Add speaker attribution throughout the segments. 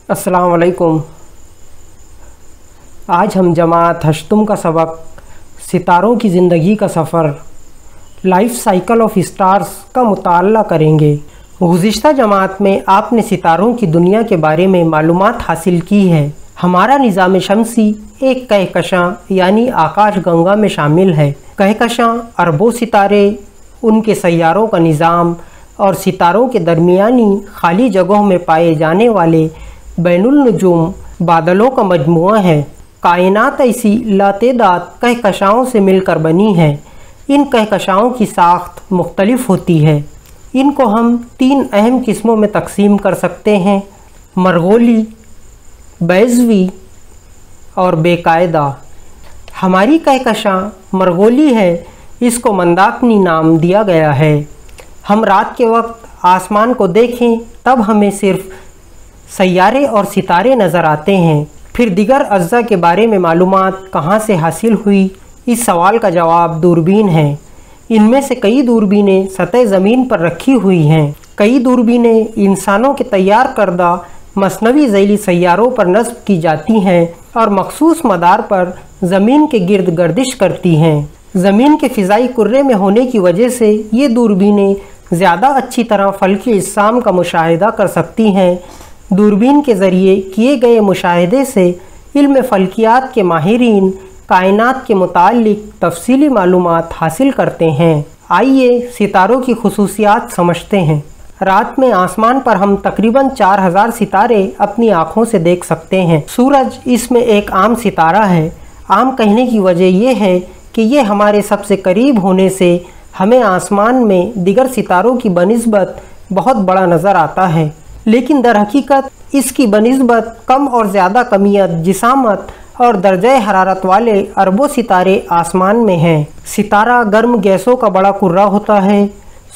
Speaker 1: अस्सलाम वालेकुम। आज हम जमात हश्तुम का सबक सितारों की ज़िंदगी का सफ़र लाइफ साइकिल ऑफ स्टार्स का मुताला करेंगे। गुज़िश्ता जमात में आपने सितारों की दुनिया के बारे में मालूमात हासिल की है। हमारा निज़ाम शमसी एक कहकशां यानी आकाश गंगा में शामिल है। कहकशां अरबों सितारे, उनके सैयारों का निज़ाम और सितारों के दरमियानी खाली जगहों में पाए जाने वाले बैनुल नुजूम बादलों का मजमुआ है। कायनात ऐसी लातेदाद कहकशाओं से मिलकर बनी है। इन कहकशाओं की साख्त मुख्तलिफ होती है। इनको हम 3 अहम किस्मों में तकसीम कर सकते हैं: मरगोली, बैज़वी और बेकायदा। हमारी कहकशां मरगोली है, इसको मंदाकिनी नाम दिया गया है। हम रात के वक्त आसमान को देखें तब हमें सिर्फ सैयारे और सितारे नज़र आते हैं। फिर दिगर अज्जा के बारे में मालूमात कहाँ से हासिल हुई? इस सवाल का जवाब दूरबीन है। इनमें से कई दूरबीनें सतह ज़मीन पर रखी हुई हैं। कई दूरबीनें इंसानों के तैयार करदा मसनवी ज़ैली सैयारों पर नस्ब की जाती हैं और मखसूस मदार पर ज़मीन के गिर्द गर्दिश करती हैं। ज़मीन के फ़िज़ाई कुर्रे में होने की वजह से ये दूरबीनें ज़्यादा अच्छी तरह फ़ल्की इस्साम का मुशाहिदा कर सकती हैं। दूरबीन के ज़रिए किए गए मुशाहिदे से इल्म फ़ल्कियात के माहिरीन कायनात के मुताल्लिक़ तफसीली मालूमात हासिल करते हैं। आइए सितारों की खुसूसियात समझते हैं। रात में आसमान पर हम तकरीबन 4000 सितारे अपनी आँखों से देख सकते हैं। सूरज इसमें एक आम सितारा है। आम कहने की वजह यह है कि ये हमारे सबसे करीब होने से हमें आसमान में दिगर सितारों की बनिस्बत बहुत बड़ा नज़र आता है, लेकिन दर हकीकत इसकी बनिस्बत कम और ज़्यादा कमियत, जिसामत और दर्जा हरारत वाले अरबों सितारे आसमान में हैं। सितारा गर्म गैसों का बड़ा कुर्रा होता है।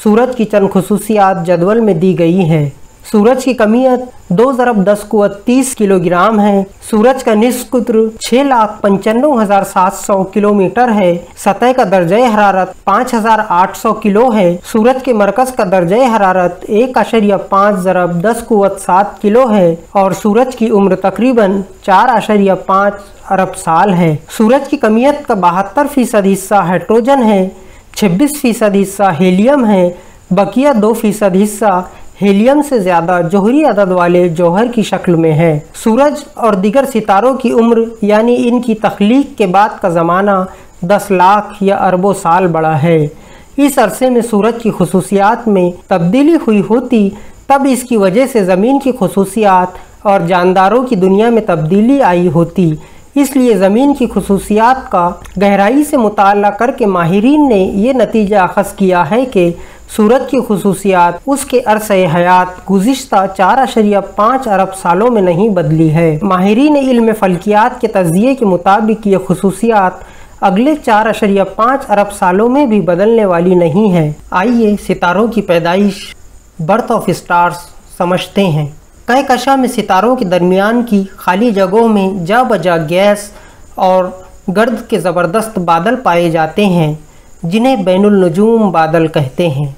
Speaker 1: सूरज की चंद खुसूसियात जदवल में दी गई हैं। सूरज की कमियत 2 × 10⁻³ किलोग्राम है। सूरज का निस्फ़ कुत्र 6,95,700 किलोमीटर है। सतह का दर्जा हरारत 5,800 किलो है। सूरज के मरकज़ का दर्जा हरारत 1.5 × 10⁻7 किलो है और सूरज की उम्र तकरीबन 4.5 अरब साल है। सूरज की कमियत का 72% हिस्सा हाइड्रोजन है, 26% हिस्सा हीलियम है, बकिया 2% हिस्सा हीलियम से ज़्यादा जोहरी अदद वाले जौहर की शक्ल में है। सूरज और दिगर सितारों की उम्र यानी इनकी तख्लीक के बाद का ज़माना 10 लाख या अरबों साल बड़ा है। इस अरसे में सूरज की खुसूसियात में तब्दीली हुई होती, तब इसकी वजह से ज़मीन की खुसूसियात और जानदारों की दुनिया में तब्दीली आई होती। इसलिए ज़मीन की खुसूसियात का गहराई से मुताला करके माहिरीन ने यह नतीजा अख़ज़ किया है कि सूरज की खुसूसियात उसके अरसे हयात गुज़िश्ता 4.5 अरब सालों में नहीं बदली है। माहिरीन इल्म फ़ल्कियात के तज़्ज़िये के मुताबिक ये खुसूसियात अगले 4.5 अरब सालों में भी बदलने वाली नहीं है। आइए सितारों की पैदाइश, बर्थ ऑफ स्टार्स समझते हैं। कहकशां में सितारों के दरमियान की खाली जगहों में जा बजा गैस और गर्द के ज़बरदस्त बादल पाए जाते हैं, जिन्हें बैनुल नुजूम बादल कहते हैं।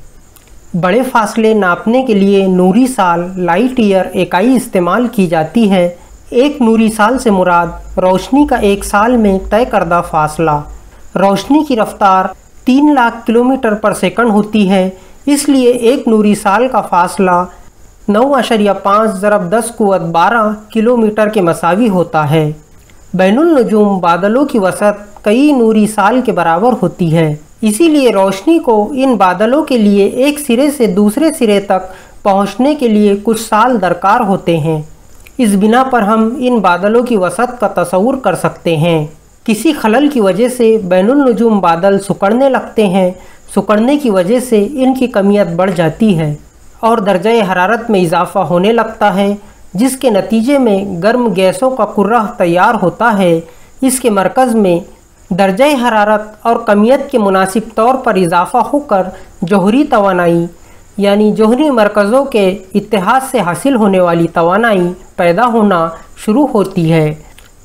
Speaker 1: बड़े फासले नापने के लिए नूरी साल लाइट ईयर इकाई इस्तेमाल की जाती है। एक नूरी साल से मुराद रोशनी का एक साल में तय करदा फासला। रोशनी की रफ्तार 3 लाख किलोमीटर पर सेकंड होती है, इसलिए एक नूरी साल का फासला 9.5 × 10⁻12 किलोमीटर के मसावी होता है। बैनुल नुजूम बादलों की वसत कई नूरी साल के बराबर होती है, इसीलिए रोशनी को इन बादलों के लिए एक सिरे से दूसरे सिरे तक पहुंचने के लिए कुछ साल दरकार होते हैं। इस बिना पर हम इन बादलों की वसत का तसव्वुर कर सकते हैं। किसी खलल की वजह से बैनुल नुजूम बादल सिकुड़ने लगते हैं। सिकुड़ने की वजह से इनकी कमियत बढ़ जाती है और दर्जा हरारत में इजाफ़ा होने लगता है, जिसके नतीजे में गर्म गैसों का कुर्रा तैयार होता है। इसके मरकज़ में दर्जा हरारत और कमियत के मुनासिब तौर पर इजाफ़ा होकर जौहरी तवानाई यानी जौहरी मरकज़ों के इत्तेहाद से हासिल होने वाली तवानाई पैदा होना शुरू होती है।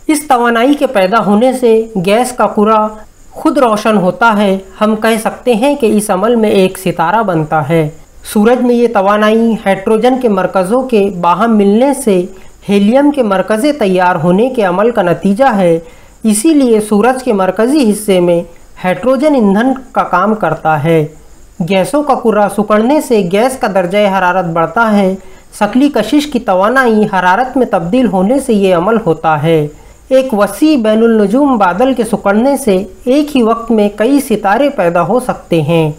Speaker 1: इस तवानाई के पैदा होने से गैस का कुर्रा खुद रोशन होता है। हम कह सकते हैं कि इस अमल में एक सितारा बनता है। सूरज में ये तवानाई हाइड्रोजन के मरकज़ों के बाहम मिलने से हीलियम के मरकज़े तैयार होने के अमल का नतीजा है। इसीलिए सूरज के मरकज़ी हिस्से में हाइड्रोजन ईंधन का काम करता है। गैसों का कुर्रा सिकुड़ने से गैस का दर्जा हरारत बढ़ता है। शक्ली कशिश की तवानाई हरारत में तब्दील होने से ये अमल होता है। एक वसी बैनुल नजूम बादल के सिकुड़ने से एक ही वक्त में कई सितारे पैदा हो सकते हैं।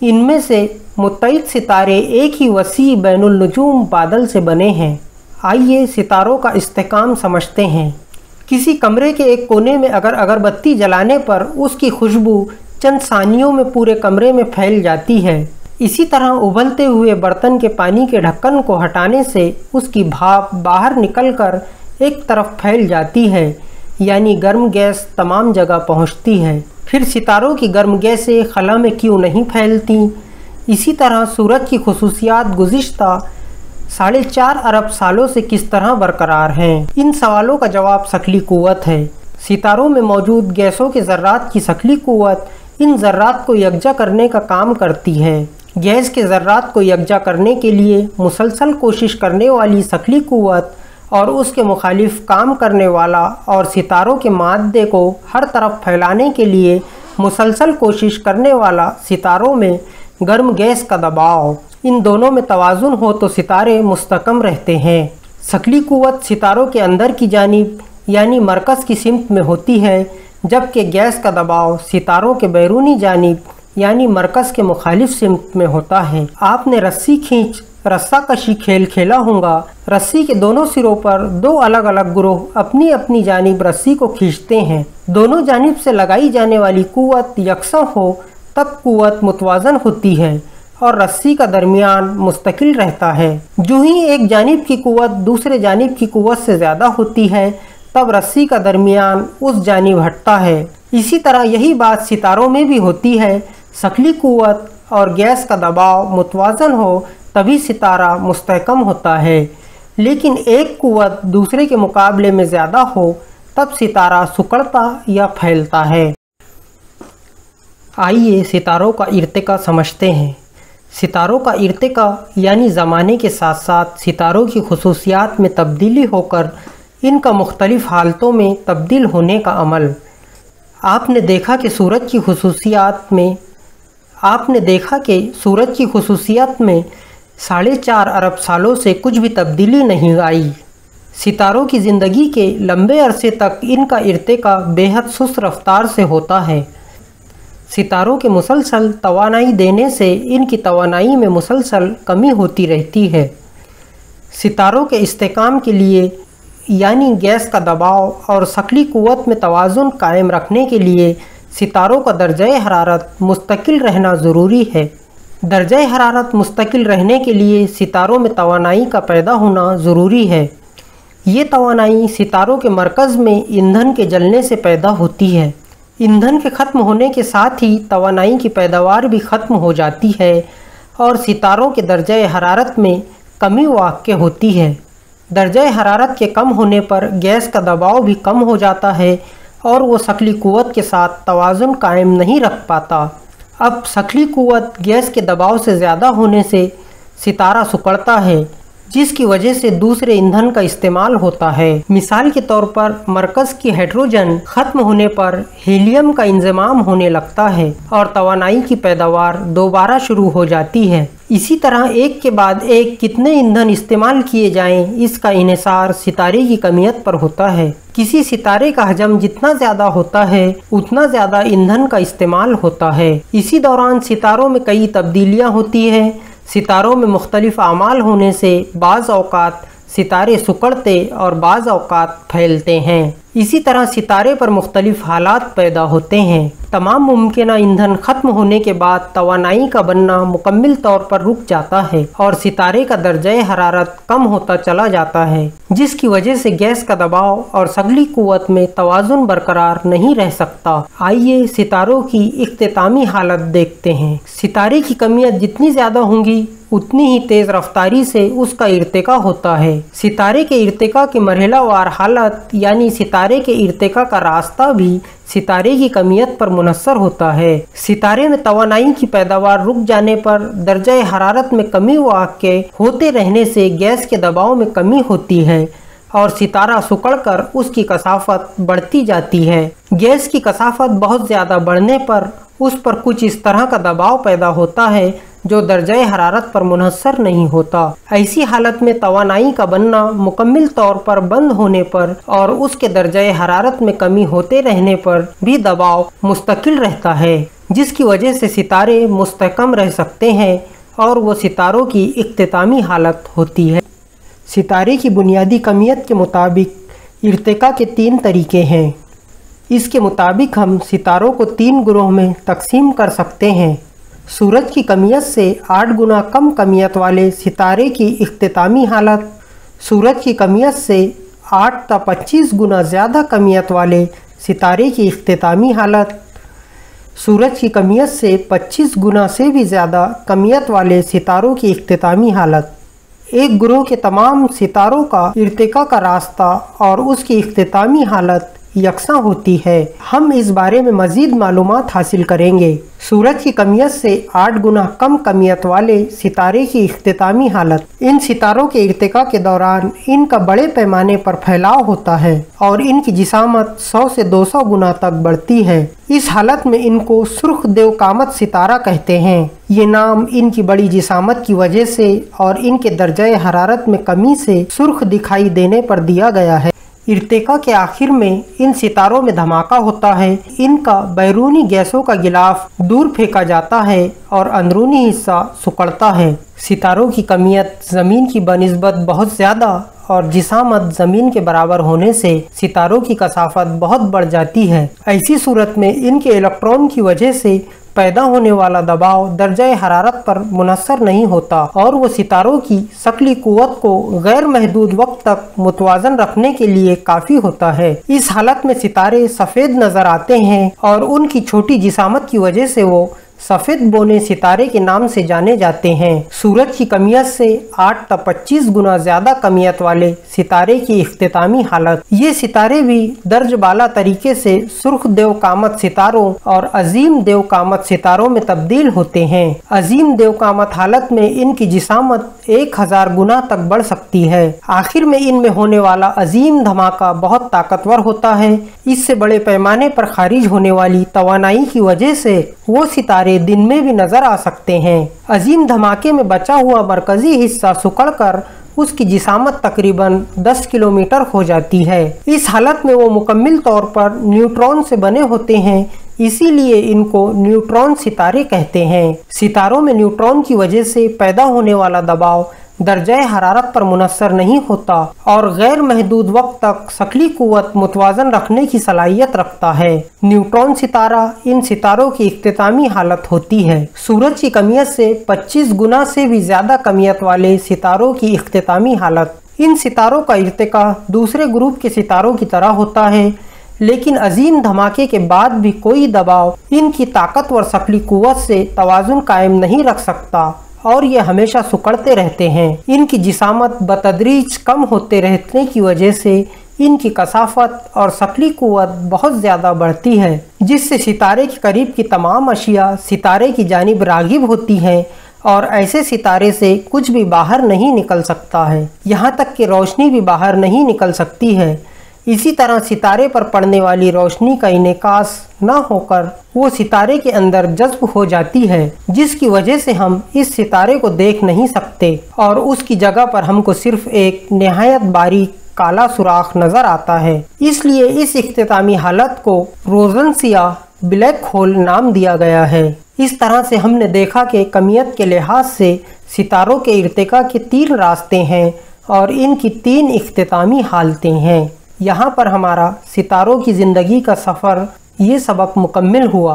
Speaker 1: इनमें से मुत्तहिद सितारे एक ही वसी बैनुल नजूम बादल से बने हैं। आइए सितारों का इस्तेकाम समझते हैं। किसी कमरे के एक कोने में अगर अगरबत्ती जलाने पर उसकी खुशबू चंद सानियों में पूरे कमरे में फैल जाती है। इसी तरह उबलते हुए बर्तन के पानी के ढक्कन को हटाने से उसकी भाप बाहर निकलकर एक तरफ फैल जाती है, यानी गर्म गैस तमाम जगह पहुंचती है। फिर सितारों की गर्म गैसें खला में क्यों नहीं फैलती? इसी तरह सूरज की खुसूसियात गुज़िश्ता 4.5 अरब सालों से किस तरह बरकरार हैं? इन सवालों का जवाब शक्ली कुव्वत है। सितारों में मौजूद गैसों के ज़र्रात की शक्ली कुव्वत इन ज़र्रात को यकजा करने का काम करती है। गैस के ज़र्रात को यकजा करने के लिए मुसलसल कोशिश करने वाली शक्ली कुव्वत और उसके मुखालिफ काम करने वाला और सितारों के मादे को हर तरफ फैलाने के लिए मुसलसल कोशिश करने वाला सितारों में गर्म गैस का दबाव, इन दोनों में तवाज़ुन हो तो सितारे मुस्तकम रहते हैं। शक्ली कुव्वत सितारों के अंदर की जानिब यानी मरकज़ की सिमत में होती है, जबकि गैस का दबाव सितारों के बैरूनी जानिब यानी मरकज़ के मुखालिफ सिमत में होता है। आपने रस्सी खींच रस्सा कशी खेल खेला होगा। रस्सी के दोनों सिरों पर दो अलग अलग ग्रोह अपनी अपनी जानिब रस्सी को खींचते हैं। दोनों जानिब से लगाई जाने वाली कुव्वत यकसा हो तब कुव्वत मुतवाज़न होती है और रस्सी का दरमियान मुस्तकिल रहता है। जो ही एक जानिब की कुव्वत दूसरे जानिब की कुव्वत से ज़्यादा होती है तब रस्सी का दरमियान उस जानिब हटता है। इसी तरह यही बात सितारों में भी होती है। शक्ली कुव्वत और गैस का दबाव मुतवाज़न हो तभी सितारा मुस्तहकम होता है, लेकिन एक कुव्वत दूसरे के मुकाबले में ज़्यादा हो तब सितारा सिकुड़ता या फैलता है। आइए सितारों का इर्तिका समझते हैं। सितारों का इर्तिका यानी ज़माने के साथ साथ सितारों की खुसूसियात में तब्दीली होकर इनका मुख्तलिफ़ हालतों में तब्दील होने का अमल। आपने देखा कि सूरज की खुसूसियात में 4.5 अरब सालों से कुछ भी तब्दीली नहीं आई। सितारों की ज़िंदगी के लंबे अरसे तक इनका इर्तिका बेहद सुस्त रफ्तार से होता है। सितारों के मुसलसल तवानाई देने से इनकी तवानाई में मुसलसल कमी होती रहती है। सितारों के इस्तेकाम के लिए यानी गैस का दबाव और शक्ली कुव्वत में तवाज़ुन कायम रखने के लिए सितारों का दर्जा हरारत मुस्तकिल रहना ज़रूरी है। दर्जा हरारत मुस्तकिल रहने के लिए सितारों में तवानाई का पैदा होना ज़रूरी है। ये तवानाई सितारों के मरकज़ में ईंधन के जलने से पैदा होती है। ईंधन के ख़त्म होने के साथ ही तवानाई की पैदावार भी ख़त्म हो जाती है और सितारों के दर्जा हरारत में कमी वाक़ होती है। दर्जा हरारत के कम होने पर गैस का दबाव भी कम हो जाता है और वो शक्ली कुव्वत के साथ तवाज़ुन कायम नहीं रख पाता। अब शक्ली कुव्वत गैस के दबाव से ज़्यादा होने से सितारा सिकुड़ता है, जिसकी वजह से दूसरे ईंधन का इस्तेमाल होता है। मिसाल के तौर पर मरकज़ की हाइड्रोजन ख़त्म होने पर हीलियम का इंज़माम होने लगता है और तवानाई की पैदावार दोबारा शुरू हो जाती है। इसी तरह एक के बाद एक कितने ईंधन इस्तेमाल किए जाएं, इसका इन्हिसार सितारे की कमियत पर होता है। किसी सितारे का हजम जितना ज़्यादा होता है उतना ज़्यादा ईंधन का इस्तेमाल होता है। इसी दौरान सितारों में कई तब्दीलियाँ होती हैं। सितारों में मुख्तलिफ़ आमाल होने से बाज़ औक़ात सितारे सिकुड़ते और बाज़ औक़ात फैलते हैं। इसी तरह सितारे पर मुख्तलिफ़ हालात पैदा होते हैं। तमाम मुमकिन ईंधन ख़त्म होने के बाद तवानाई का बनना मुकम्मल तौर पर रुक जाता है और सितारे का दर्जा हरारत कम होता चला जाता है, जिसकी वजह से गैस का दबाव और शक्ली कुव्वत में तवाज़ुन बरकरार नहीं रह सकता। आइए सितारों की इख्तितामी हालत देखते हैं। सितारे की कमियत जितनी ज़्यादा होंगी उतनी ही तेज़ रफ्तारी से उसका इर्तिका होता है। सितारे के इर्तिका की मरहलावार हालत यानी सितारे के इर्तिका का रास्ता भी सितारे की कमियत पर मुनहसर होता है। सितारे में तवानाई की पैदावार रुक जाने पर दर्जा हरारत में कमी वाक़ होते रहने से गैस के दबाव में कमी होती है और सितारा सिकुड़कर उसकी कसाफत बढ़ती जाती है। गैस की कसाफत बहुत ज़्यादा बढ़ने पर उस पर कुछ इस तरह का दबाव पैदा होता है जो दर्जे हरारत पर मुनहसर नहीं होता। ऐसी हालत में तवानाई का बनना मुकम्मल तौर पर बंद होने पर और उसके दर्जे हरारत में कमी होते रहने पर भी दबाव मुस्तकिल रहता है, जिसकी वजह से सितारे मुस्तहकम रह सकते हैं और वो सितारों की इख्तितामी हालत होती है। सितारे की बुनियादी कमियत के मुताबिक इर्तिका के 3 तरीके हैं। इसके मुताबिक हम सितारों को 3 ग्रोह में तकसीम कर सकते हैं। सूरज की कमियत से 8 गुना कम कमियत वाले सितारे की इख्तितामी हालत, सूरज की कमियत से 8 ता 25 गुना ज़्यादा कमियत वाले सितारे की इख्तितामी हालत, सूरज की कमियत से 25 गुना से भी ज़्यादा कमियत वाले सितारों की इख्तितामी हालत। एक ग्रोह के तमाम सितारों का इर्तिका का रास्ता और उसकी इख्तितामी हालत यकसा होती है। हम इस बारे में मज़ीद मालूमात हासिल करेंगे। सूरज की कमियत से 8 गुना कम कमियत वाले सितारे की इख्तितामी हालत। इन सितारों के इर्तिका के दौरान इनका बड़े पैमाने पर फैलाव होता है और इनकी जिसामत 100 से 200 गुना तक बढ़ती है। इस हालत में इनको सुर्ख देव कामत सितारा कहते हैं। ये नाम इनकी बड़ी जिसामत की वजह से और इनके दर्जे हरारत में कमी से सुर्ख दिखाई देने पर दिया गया है। इर्तिका के आखिर में इन सितारों में धमाका होता है। इनका बैरूनी गैसों का गिलाफ दूर फेंका जाता है और अंदरूनी हिस्सा सिकुड़ता है। सितारों की कमियत ज़मीन की बनिस्बत बहुत ज़्यादा और जिसामत ज़मीन के बराबर होने से सितारों की कसाफत बहुत बढ़ जाती है। ऐसी सूरत में इनके इलेक्ट्रॉन की वजह से पैदा होने वाला दबाव दर्जे हरारत पर मुनहसर नहीं होता और वो सितारों की शकली कुव्वत को गैर महदूद वक्त तक मुतवाजन रखने के लिए काफ़ी होता है। इस हालत में सितारे सफ़ेद नज़र आते हैं और उनकी छोटी जिसामत की वजह से वो सफ़ेद बोने सितारे के नाम से जाने जाते हैं। सूरज की कमियत से 8 ता 25 गुना ज़्यादा कमियत वाले सितारे की इख्तितामी हालत। ये सितारे भी दर्ज बाला तरीके से सुर्ख देव कामत सितारों और अजीम देव कामत सितारों में तब्दील होते हैं। अजीम देव कामत हालत में इनकी जिसामत 1000 गुना तक बढ़ सकती है। आखिर में इनमें होने वाला अजीम धमाका बहुत ताकतवर होता है। इससे बड़े पैमाने पर खारिज होने वाली तवानाई की वजह से वो सितारे दिन में भी नजर आ सकते हैं। अजीम धमाके में बचा हुआ मरकजी हिस्सा सिकुड़कर उसकी जिसामत तकरीबन 10 किलोमीटर हो जाती है। इस हालत में वो मुकम्मल तौर पर न्यूट्रॉन से बने होते हैं, इसीलिए इनको न्यूट्रॉन सितारे कहते हैं। सितारों में न्यूट्रॉन की वजह से पैदा होने वाला दबाव दर्जे हरारत पर मुनहसर नहीं होता और गैर महदूद वक्त तक शकली कुव्वत मुतवाजन रखने की सलाहियत रखता है। न्यूट्रॉन सितारा इन सितारों की इख्तितामी हालत होती है। सूरज की कमियत से 25 गुना से भी ज़्यादा कमियत वाले सितारों की इख्तितामी हालत। इन सितारों का इर्तिका दूसरे ग्रुप के सितारों की तरह होता है, लेकिन अजीम धमाके के बाद भी कोई दबाव इनकी ताकतवर शकली कुव्वत से तवाजुन कायम नहीं रख सकता और ये हमेशा सिकुड़ते रहते हैं। इनकी जिसामत बतदरीज कम होते रहने की वजह से इनकी कसाफत और शकली कुव्वत बहुत ज़्यादा बढ़ती है, जिससे सितारे के करीब की तमाम अशिया सितारे की जानिब रागिब होती हैं और ऐसे सितारे से कुछ भी बाहर नहीं निकल सकता है, यहाँ तक कि रोशनी भी बाहर नहीं निकल सकती है। इसी तरह सितारे पर पड़ने वाली रोशनी का इनेकास न होकर वो सितारे के अंदर जज्ब हो जाती है, जिसकी वजह से हम इस सितारे को देख नहीं सकते और उसकी जगह पर हमको सिर्फ एक निहायत बारीक काला सुराख नजर आता है। इसलिए इस इख्तितामी हालत को रोज़नसिया ब्लैक होल नाम दिया गया है। इस तरह से हमने देखा कि कमियत के लिहाज से सितारों के इर्तिका के 3 रास्ते हैं और इनकी 3 इख्तितामी हालतें हैं। यहाँ पर हमारा सितारों की ज़िंदगी का सफ़र ये सबक मुकम्मल हुआ।